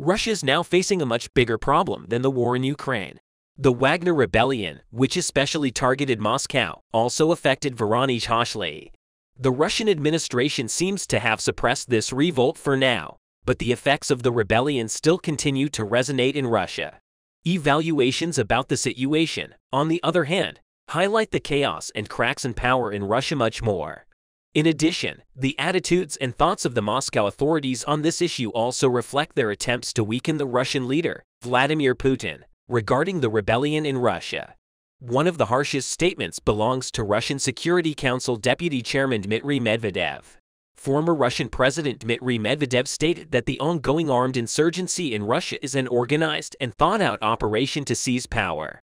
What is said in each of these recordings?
Russia's now facing a much bigger problem than the war in Ukraine. The Wagner rebellion, which especially targeted Moscow, also affected Voronezh. The Russian administration seems to have suppressed this revolt for now, but the effects of the rebellion still continue to resonate in Russia. Evaluations about the situation, on the other hand, highlight the chaos and cracks in power in Russia much more. In addition, the attitudes and thoughts of the Moscow authorities on this issue also reflect their attempts to weaken the Russian leader, Vladimir Putin, regarding the rebellion in Russia. One of the harshest statements belongs to Russian Security Council Deputy Chairman Dmitry Medvedev. Former Russian President Dmitry Medvedev stated that the ongoing armed insurgency in Russia is an organized and thought-out operation to seize power.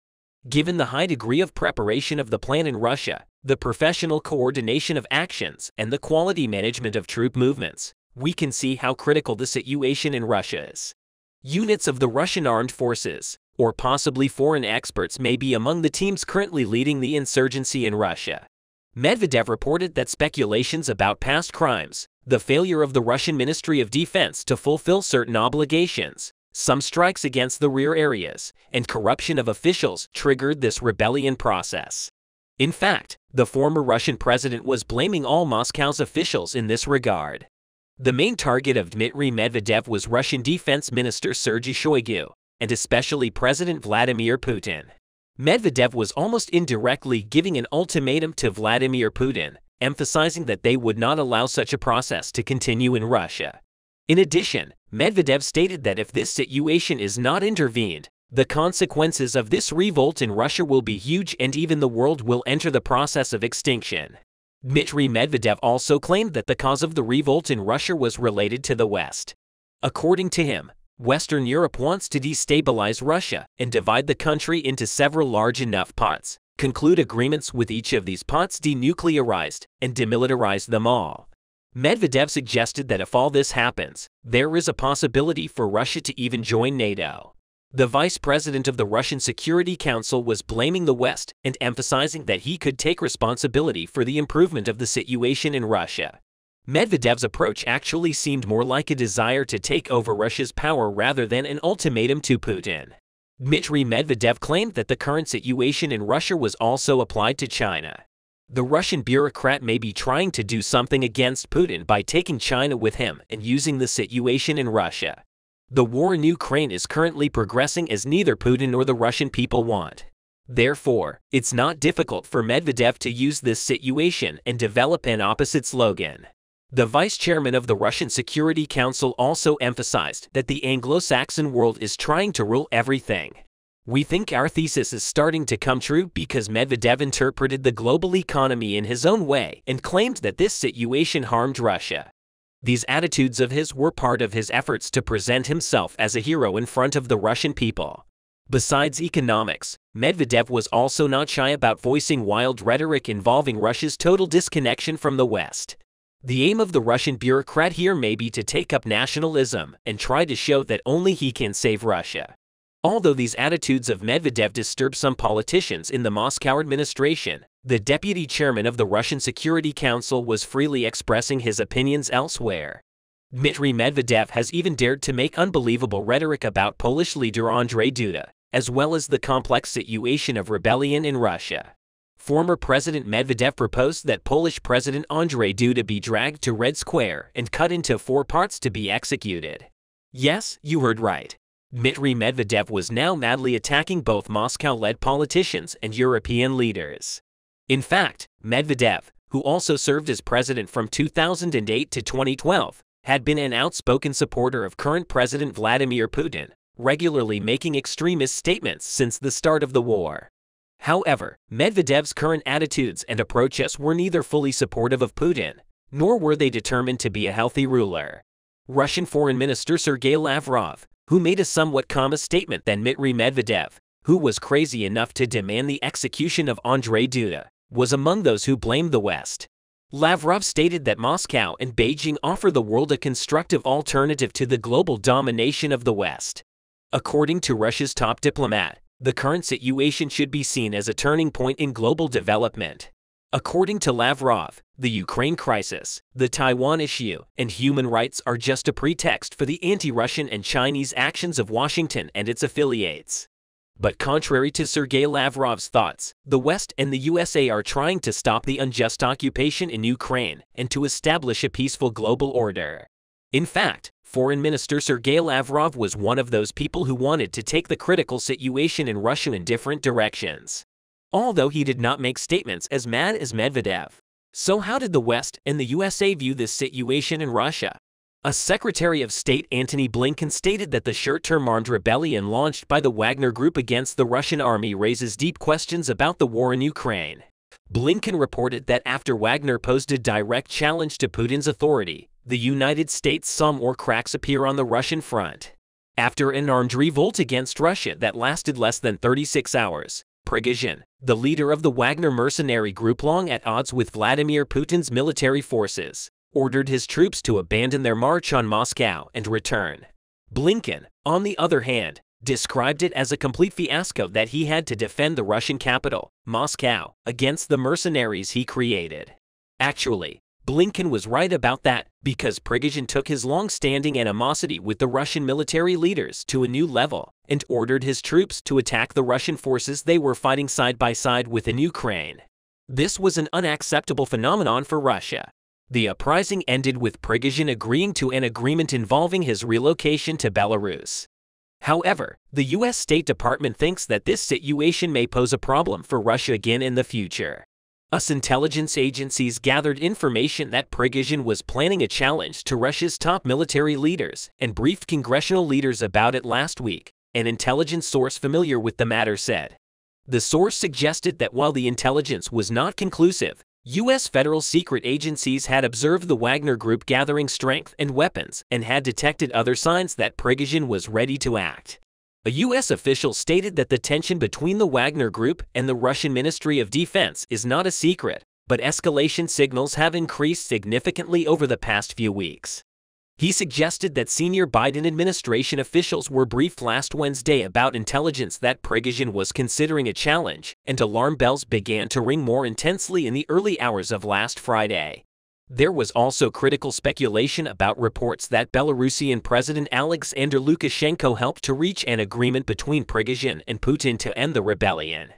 Given the high degree of preparation of the plan in Russia, the professional coordination of actions, and the quality management of troop movements, we can see how critical the situation in Russia is. Units of the Russian armed forces, or possibly foreign experts, may be among the teams currently leading the insurgency in Russia. Medvedev reported that speculations about past crimes, the failure of the Russian Ministry of Defense to fulfill certain obligations, some strikes against the rear areas, and corruption of officials triggered this rebellion process. In fact, the former Russian president was blaming all Moscow's officials in this regard. The main target of Dmitry Medvedev was Russian Defense Minister Sergei Shoigu, and especially President Vladimir Putin. Medvedev was almost indirectly giving an ultimatum to Vladimir Putin, emphasizing that they would not allow such a process to continue in Russia. In addition, Medvedev stated that if this situation is not intervened, the consequences of this revolt in Russia will be huge and even the world will enter the process of extinction. Dmitry Medvedev also claimed that the cause of the revolt in Russia was related to the West. According to him, Western Europe wants to destabilize Russia and divide the country into several large enough pots, conclude agreements with each of these pots, denuclearized, and demilitarize them all. Medvedev suggested that if all this happens, there is a possibility for Russia to even join NATO. The vice president of the Russian Security Council was blaming the West and emphasizing that he could take responsibility for the improvement of the situation in Russia. Medvedev's approach actually seemed more like a desire to take over Russia's power rather than an ultimatum to Putin. Dmitry Medvedev claimed that the current situation in Russia was also applied to China. The Russian bureaucrat may be trying to do something against Putin by taking China with him and using the situation in Russia. The war in Ukraine is currently progressing as neither Putin nor the Russian people want. Therefore, it's not difficult for Medvedev to use this situation and develop an opposite slogan. The vice chairman of the Russian Security Council also emphasized that the Anglo-Saxon world is trying to rule everything. We think our thesis is starting to come true because Medvedev interpreted the global economy in his own way and claimed that this situation harmed Russia. These attitudes of his were part of his efforts to present himself as a hero in front of the Russian people. Besides economics, Medvedev was also not shy about voicing wild rhetoric involving Russia's total disconnection from the West. The aim of the Russian bureaucrat here may be to take up nationalism and try to show that only he can save Russia. Although these attitudes of Medvedev disturb some politicians in the Moscow administration, the deputy chairman of the Russian Security Council was freely expressing his opinions elsewhere. Dmitry Medvedev has even dared to make unbelievable rhetoric about Polish leader Andrzej Duda, as well as the complex situation of rebellion in Russia. Former President Medvedev proposed that Polish President Andrzej Duda be dragged to Red Square and cut into 4 parts to be executed. Yes, you heard right. Dmitry Medvedev was now madly attacking both Moscow-led politicians and European leaders. In fact, Medvedev, who also served as president from 2008 to 2012, had been an outspoken supporter of current President Vladimir Putin, regularly making extremist statements since the start of the war. However, Medvedev's current attitudes and approaches were neither fully supportive of Putin, nor were they determined to be a healthy ruler. Russian Foreign Minister Sergei Lavrov, who made a somewhat calmer statement than Dmitry Medvedev, who was crazy enough to demand the execution of Andrzej Duda, was among those who blamed the West. Lavrov stated that Moscow and Beijing offer the world a constructive alternative to the global domination of the West. According to Russia's top diplomat, the current situation should be seen as a turning point in global development. According to Lavrov, the Ukraine crisis, the Taiwan issue, and human rights are just a pretext for the anti-Russian and Chinese actions of Washington and its affiliates. But contrary to Sergei Lavrov's thoughts, the West and the USA are trying to stop the unjust occupation in Ukraine and to establish a peaceful global order. In fact, Foreign Minister Sergei Lavrov was one of those people who wanted to take the critical situation in Russia in different directions. Although he did not make statements as mad as Medvedev. So how did the West and the USA view this situation in Russia? A Secretary of State Antony Blinken stated that the short-term armed rebellion launched by the Wagner Group against the Russian army raises deep questions about the war in Ukraine. Blinken reported that after Wagner posed a direct challenge to Putin's authority, the United States saw more cracks appear on the Russian front. After an armed revolt against Russia that lasted less than 36 hours, Prigozhin, the leader of the Wagner mercenary group long at odds with Vladimir Putin's military forces, ordered his troops to abandon their march on Moscow and return. Blinken, on the other hand, described it as a complete fiasco that he had to defend the Russian capital, Moscow, against the mercenaries he created. Actually, Blinken was right about that, because Prigozhin took his long-standing animosity with the Russian military leaders to a new level and ordered his troops to attack the Russian forces they were fighting side by side with in Ukraine. This was an unacceptable phenomenon for Russia. The uprising ended with Prigozhin agreeing to an agreement involving his relocation to Belarus. However, the U.S. State Department thinks that this situation may pose a problem for Russia again in the future. US intelligence agencies gathered information that Prigozhin was planning a challenge to Russia's top military leaders and briefed congressional leaders about it last week, an intelligence source familiar with the matter said. The source suggested that while the intelligence was not conclusive, U.S. federal secret agencies had observed the Wagner Group gathering strength and weapons and had detected other signs that Prigozhin was ready to act. A U.S. official stated that the tension between the Wagner Group and the Russian Ministry of Defense is not a secret, but escalation signals have increased significantly over the past few weeks. He suggested that senior Biden administration officials were briefed last Wednesday about intelligence that Prigozhin was considering a challenge, and alarm bells began to ring more intensely in the early hours of last Friday. There was also critical speculation about reports that Belarusian President Alexander Lukashenko helped to reach an agreement between Prigozhin and Putin to end the rebellion.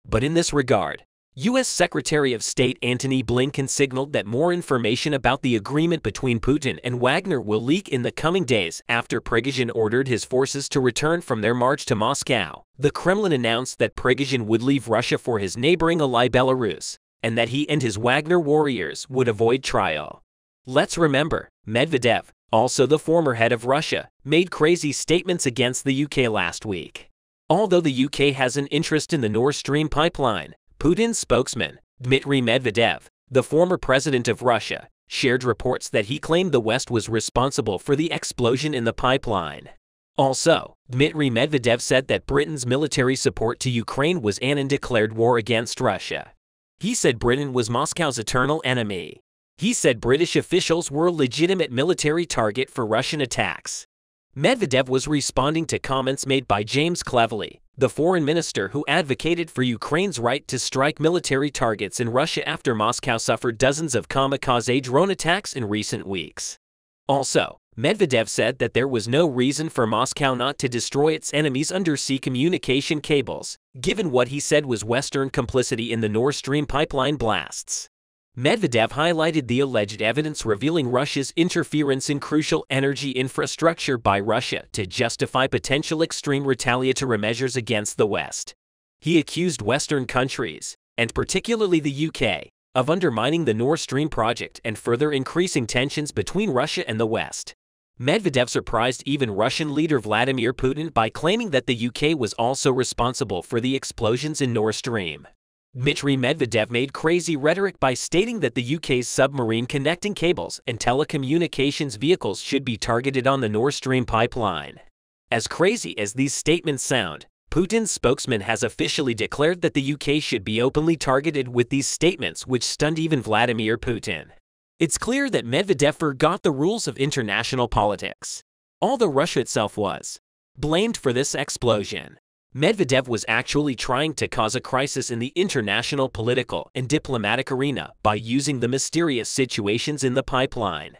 But in this regard, U.S. Secretary of State Antony Blinken signaled that more information about the agreement between Putin and Wagner will leak in the coming days after Prigozhin ordered his forces to return from their march to Moscow. The Kremlin announced that Prigozhin would leave Russia for his neighboring ally Belarus, and that he and his Wagner warriors would avoid trial. Let's remember, Medvedev, also the former head of Russia, made crazy statements against the UK last week. Although the UK has an interest in the Nord Stream pipeline, Putin's spokesman, Dmitry Medvedev, the former president of Russia, shared reports that he claimed the West was responsible for the explosion in the pipeline. Also, Dmitry Medvedev said that Britain's military support to Ukraine was an undeclared war against Russia. He said Britain was Moscow's eternal enemy. He said British officials were a legitimate military target for Russian attacks. Medvedev was responding to comments made by James Cleverly, the foreign minister who advocated for Ukraine's right to strike military targets in Russia after Moscow suffered dozens of kamikaze drone attacks in recent weeks. Also, Medvedev said that there was no reason for Moscow not to destroy its enemies' undersea communication cables, given what he said was Western complicity in the Nord Stream pipeline blasts. Medvedev highlighted the alleged evidence revealing Russia's interference in crucial energy infrastructure by Russia to justify potential extreme retaliatory measures against the West. He accused Western countries, and particularly the UK, of undermining the Nord Stream project and further increasing tensions between Russia and the West. Medvedev surprised even Russian leader Vladimir Putin by claiming that the UK was also responsible for the explosions in Nord Stream. Dmitry Medvedev made crazy rhetoric by stating that the UK's submarine connecting cables and telecommunications vehicles should be targeted on the Nord Stream pipeline. As crazy as these statements sound, Putin's spokesman has officially declared that the UK should be openly targeted with these statements, which stunned even Vladimir Putin. It's clear that Medvedev forgot the rules of international politics, although Russia itself was blamed for this explosion. Medvedev was actually trying to cause a crisis in the international political and diplomatic arena by using the mysterious situations in the pipeline.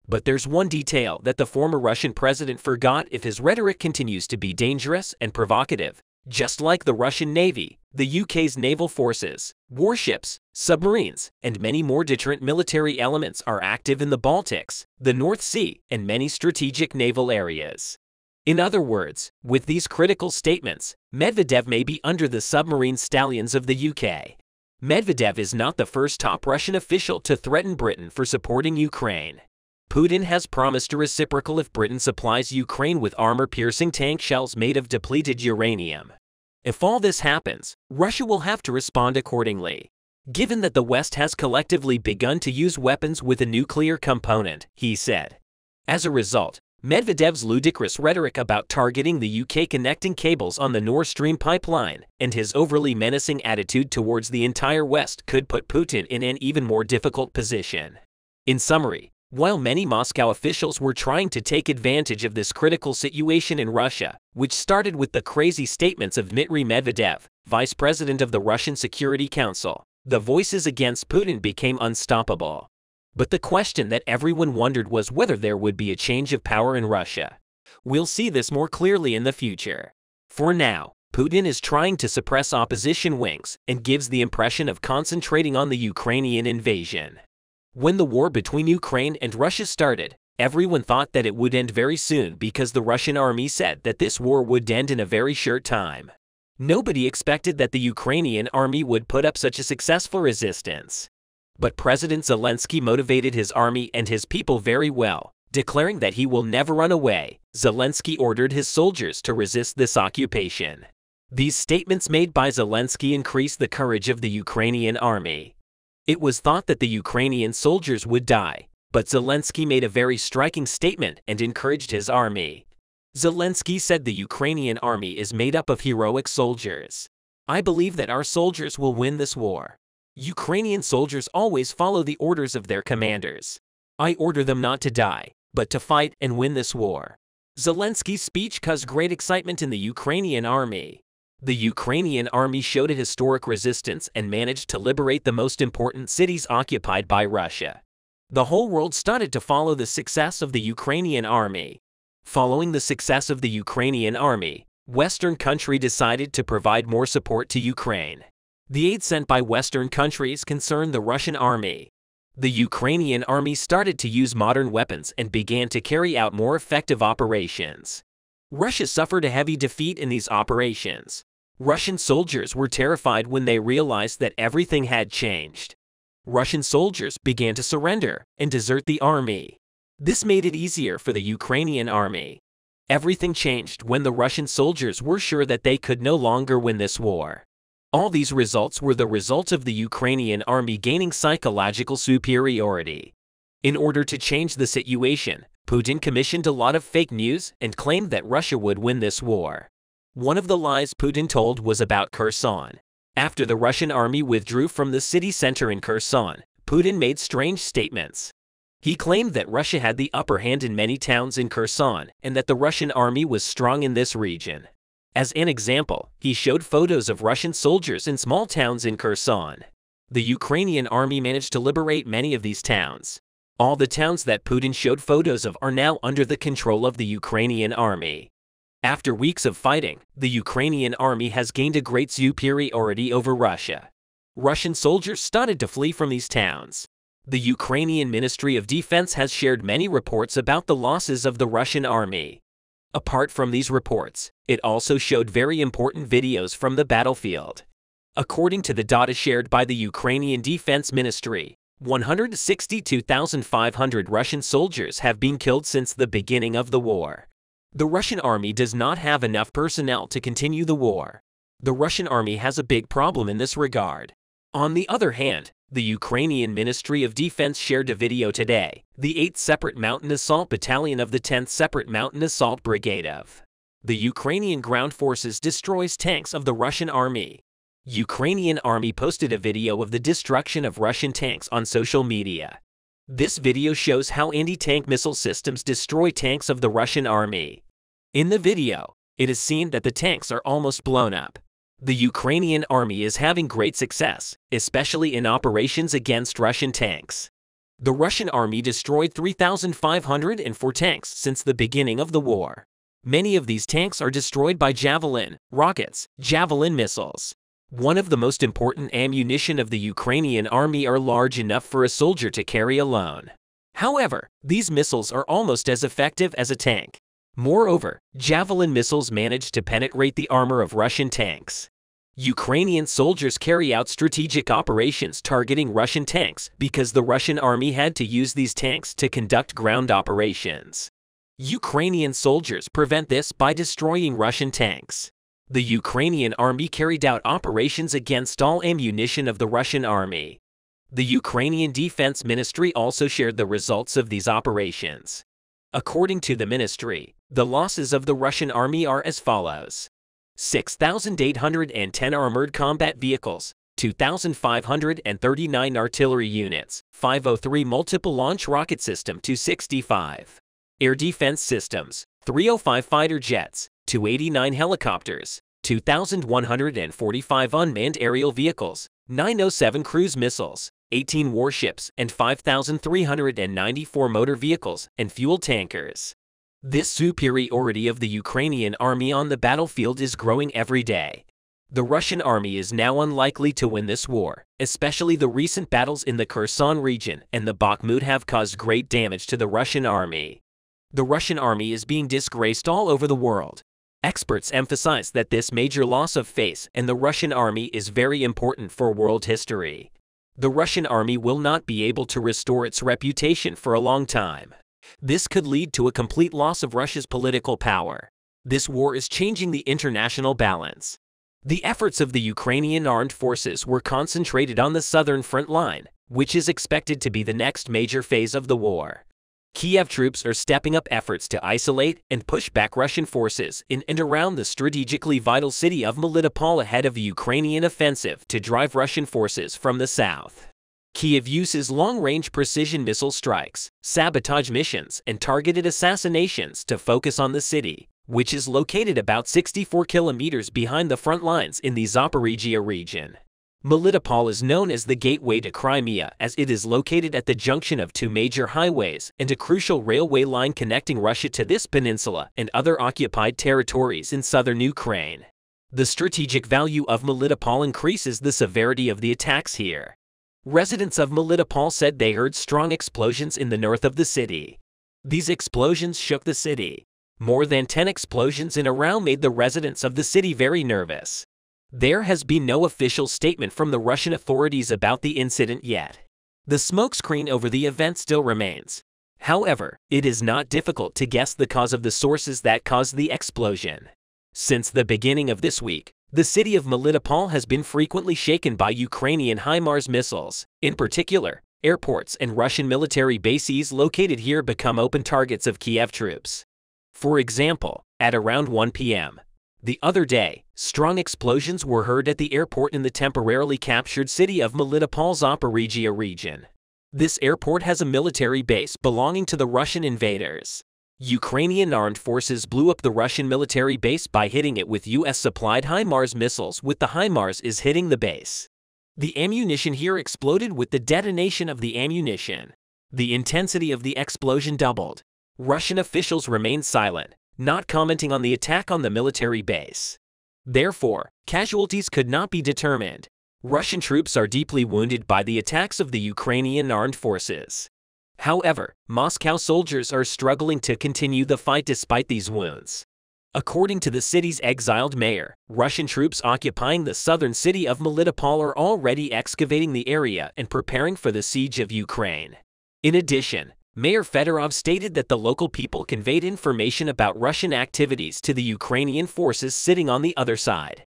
But there's one detail that the former Russian president forgot: if his rhetoric continues to be dangerous and provocative, just like the Russian Navy, the UK's naval forces, warships, submarines, and many more deterrent military elements are active in the Baltics, the North Sea, and many strategic naval areas. In other words, with these critical statements, Medvedev may be under the submarine stallions of the UK. Medvedev is not the first top Russian official to threaten Britain for supporting Ukraine. Putin has promised a reciprocal if Britain supplies Ukraine with armor-piercing tank shells made of depleted uranium. If all this happens, Russia will have to respond accordingly. Given that the West has collectively begun to use weapons with a nuclear component, he said. As a result, Medvedev's ludicrous rhetoric about targeting the UK connecting cables on the Nord Stream pipeline and his overly menacing attitude towards the entire West could put Putin in an even more difficult position. In summary, while many Moscow officials were trying to take advantage of this critical situation in Russia, which started with the crazy statements of Dmitry Medvedev, vice president of the Russian Security Council, the voices against Putin became unstoppable. But the question that everyone wondered was whether there would be a change of power in Russia. We'll see this more clearly in the future. For now, Putin is trying to suppress opposition wings and gives the impression of concentrating on the Ukrainian invasion. When the war between Ukraine and Russia started, everyone thought that it would end very soon because the Russian army said that this war would end in a very short time. Nobody expected that the Ukrainian army would put up such a successful resistance. But President Zelensky motivated his army and his people very well, declaring that he will never run away. Zelensky ordered his soldiers to resist this occupation. These statements made by Zelensky increased the courage of the Ukrainian army. It was thought that the Ukrainian soldiers would die, but Zelensky made a very striking statement and encouraged his army. Zelensky said the Ukrainian army is made up of heroic soldiers. I believe that our soldiers will win this war. Ukrainian soldiers always follow the orders of their commanders. I order them not to die, but to fight and win this war. Zelensky's speech caused great excitement in the Ukrainian army. The Ukrainian army showed a historic resistance and managed to liberate the most important cities occupied by Russia. The whole world started to follow the success of the Ukrainian army. Following the success of the Ukrainian army, Western countries decided to provide more support to Ukraine. The aid sent by Western countries concerned the Russian army. The Ukrainian army started to use modern weapons and began to carry out more effective operations. Russia suffered a heavy defeat in these operations. Russian soldiers were terrified when they realized that everything had changed. Russian soldiers began to surrender and desert the army. This made it easier for the Ukrainian army. Everything changed when the Russian soldiers were sure that they could no longer win this war. All these results were the result of the Ukrainian army gaining psychological superiority. In order to change the situation, Putin commissioned a lot of fake news and claimed that Russia would win this war. One of the lies Putin told was about Kherson. After the Russian army withdrew from the city center in Kherson, Putin made strange statements. He claimed that Russia had the upper hand in many towns in Kherson and that the Russian army was strong in this region. As an example, he showed photos of Russian soldiers in small towns in Kherson. The Ukrainian army managed to liberate many of these towns. All the towns that Putin showed photos of are now under the control of the Ukrainian army. After weeks of fighting, the Ukrainian army has gained a great superiority over Russia. Russian soldiers started to flee from these towns. The Ukrainian Ministry of Defense has shared many reports about the losses of the Russian army. Apart from these reports, it also showed very important videos from the battlefield. According to the data shared by the Ukrainian Defense Ministry, 162,500 Russian soldiers have been killed since the beginning of the war. The Russian army does not have enough personnel to continue the war. The Russian army has a big problem in this regard. On the other hand, the Ukrainian Ministry of Defense shared a video today, the 8th Separate Mountain Assault Battalion of the 10th Separate Mountain Assault Brigade of the Ukrainian Ground Forces destroys tanks of the Russian army. Ukrainian army posted a video of the destruction of Russian tanks on social media. This video shows how anti-tank missile systems destroy tanks of the Russian army. In the video, It is seen that the tanks are almost blown up. The Ukrainian army is having great success, especially in operations against Russian tanks. The Russian army destroyed 3,504 tanks since the beginning of the war. Many of these tanks are destroyed by Javelin rockets, Javelin missiles. One of the most important ammunition of the Ukrainian army are large enough for a soldier to carry alone. However, these missiles are almost as effective as a tank. Moreover, Javelin missiles manage to penetrate the armor of Russian tanks. Ukrainian soldiers carry out strategic operations targeting Russian tanks because the Russian army had to use these tanks to conduct ground operations. Ukrainian soldiers prevent this by destroying Russian tanks. The Ukrainian army carried out operations against all ammunition of the Russian army. The Ukrainian Defense Ministry also shared the results of these operations. According to the ministry, the losses of the Russian army are as follows: 6,810 armored combat vehicles, 2,539 artillery units, 503 multiple launch rocket system 265, air defense systems, 305 fighter jets, 289 helicopters, 2,145 unmanned aerial vehicles, 907 cruise missiles, 18 warships, and 5,394 motor vehicles and fuel tankers. This superiority of the Ukrainian army on the battlefield is growing every day. The Russian army is now unlikely to win this war, especially the recent battles in the Kherson region and the Bakhmut have caused great damage to the Russian army. The Russian army is being disgraced all over the world. Experts emphasize that this major loss of face and the Russian army is very important for world history. The Russian army will not be able to restore its reputation for a long time. This could lead to a complete loss of Russia's political power. This war is changing the international balance. The efforts of the Ukrainian armed forces were concentrated on the southern front line, which is expected to be the next major phase of the war. Kiev troops are stepping up efforts to isolate and push back Russian forces in and around the strategically vital city of Melita Paul ahead of the Ukrainian offensive to drive Russian forces from the south. Kiev uses long-range precision missile strikes, sabotage missions, and targeted assassinations to focus on the city, which is located about 64 kilometers behind the front lines in the Zaporizhia region. Melita Paul is known as the gateway to Crimea as it is located at the junction of two major highways and a crucial railway line connecting Russia to this peninsula and other occupied territories in southern Ukraine. The strategic value of Melita Paul increases the severity of the attacks here. Residents of Melita Paul said they heard strong explosions in the north of the city. These explosions shook the city. More than 10 explosions in a row made the residents of the city very nervous. There has been no official statement from the Russian authorities about the incident yet. The smokescreen over the event still remains. However, it is not difficult to guess the cause of the sources that caused the explosion. Since the beginning of this week, the city of Melita Paul has been frequently shaken by Ukrainian HIMARS missiles. In particular, airports and Russian military bases located here become open targets of Kiev troops. For example, at around 1 p.m. the other day, strong explosions were heard at the airport in the temporarily captured city of Melita Paul, Zaporizhia region. This airport has a military base belonging to the Russian invaders. Ukrainian armed forces blew up the Russian military base by hitting it with US-supplied HIMARS missiles, with the HIMARS is hitting the base. The ammunition here exploded with the detonation of the ammunition. The intensity of the explosion doubled. Russian officials remained silent, not commenting on the attack on the military base. Therefore, casualties could not be determined. Russian troops are deeply wounded by the attacks of the Ukrainian armed forces. However, Moscow soldiers are struggling to continue the fight despite these wounds. According to the city's exiled mayor, Russian troops occupying the southern city of Melita Paul are already excavating the area and preparing for the siege of Ukraine. In addition, Mayor Fedorov stated that the local people conveyed information about Russian activities to the Ukrainian forces sitting on the other side.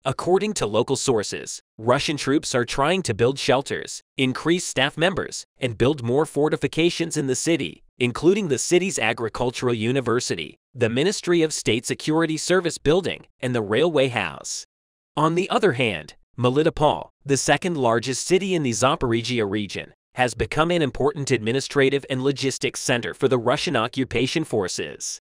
According to local sources, Russian troops are trying to build shelters, increase staff members, and build more fortifications in the city, including the city's agricultural university, the Ministry of State Security Service building, and the railway house. On the other hand, Melita Paul, the second largest city in the Zaporizhia region, has become an important administrative and logistics center for the Russian occupation forces.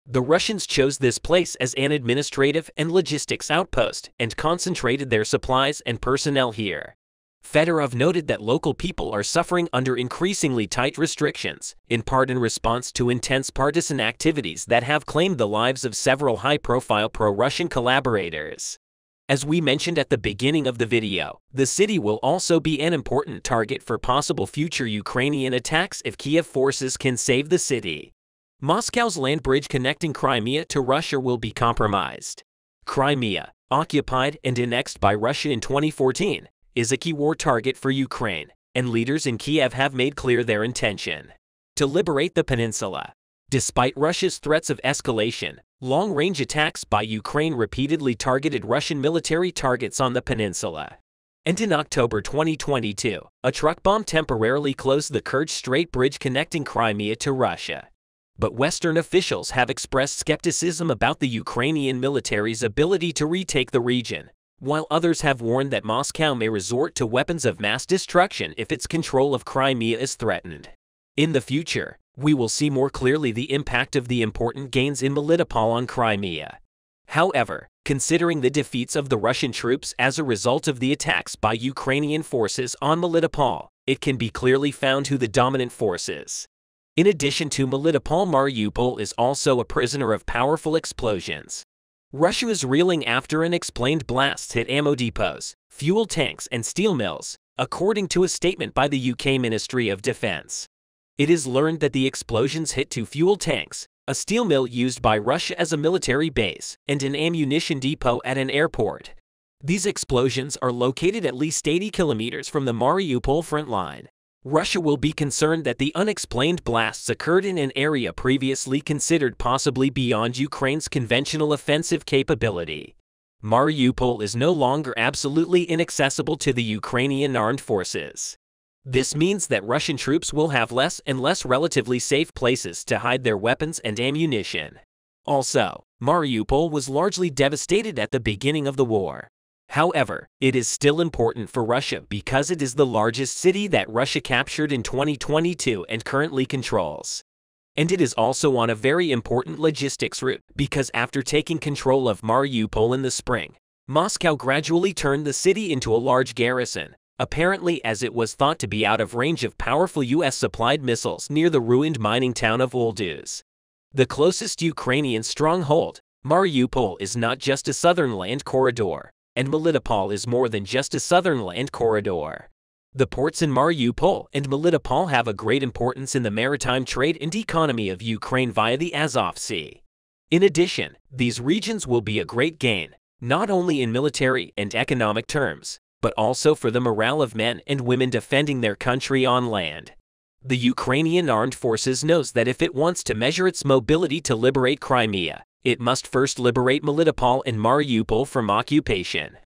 The Russians chose this place as an administrative and logistics outpost and concentrated their supplies and personnel here. Fedorov noted that local people are suffering under increasingly tight restrictions, in part in response to intense partisan activities that have claimed the lives of several high-profile pro-Russian collaborators. As we mentioned at the beginning of the video, the city will also be an important target for possible future Ukrainian attacks if Kiev forces can save the city. Moscow's land bridge connecting Crimea to Russia will be compromised. Crimea, occupied and annexed by Russia in 2014, is a key war target for Ukraine, and leaders in Kiev have made clear their intention to liberate the peninsula. Despite Russia's threats of escalation, long-range attacks by Ukraine repeatedly targeted Russian military targets on the peninsula. And in October 2022, a truck bomb temporarily closed the Kerch Strait bridge connecting Crimea to Russia. But Western officials have expressed skepticism about the Ukrainian military's ability to retake the region, while others have warned that Moscow may resort to weapons of mass destruction if its control of Crimea is threatened. In the future, we will see more clearly the impact of the important gains in Melita Paul on Crimea. However, considering the defeats of the Russian troops as a result of the attacks by Ukrainian forces on Melita Paul, it can be clearly found who the dominant force is. In addition to Melita Paul, Mariupol is also a prisoner of powerful explosions. Russia is reeling after unexplained blasts hit ammo depots, fuel tanks, and steel mills, according to a statement by the UK Ministry of Defense. It is learned that the explosions hit two fuel tanks, a steel mill used by Russia as a military base, and an ammunition depot at an airport. These explosions are located at least 80 kilometers from the Mariupol front line. Russia will be concerned that the unexplained blasts occurred in an area previously considered possibly beyond Ukraine's conventional offensive capability. Mariupol is no longer absolutely inaccessible to the Ukrainian armed forces. This means that Russian troops will have less and less relatively safe places to hide their weapons and ammunition. Also, Mariupol was largely devastated at the beginning of the war. However, it is still important for Russia because it is the largest city that Russia captured in 2022 and currently controls. And it is also on a very important logistics route because after taking control of Mariupol in the spring, Moscow gradually turned the city into a large garrison, apparently as it was thought to be out of range of powerful US-supplied missiles near the ruined mining town of Olduz. The closest Ukrainian stronghold, Mariupol is not just a southern land corridor, and Melita Paul is more than just a southern land corridor. The ports in Mariupol and Melita Paul have a great importance in the maritime trade and economy of Ukraine via the Azov Sea. In addition, these regions will be a great gain, not only in military and economic terms, but also for the morale of men and women defending their country on land. The Ukrainian armed forces knows that if it wants to measure its mobility to liberate Crimea, it must first liberate Melita Paul and Mariupol from occupation.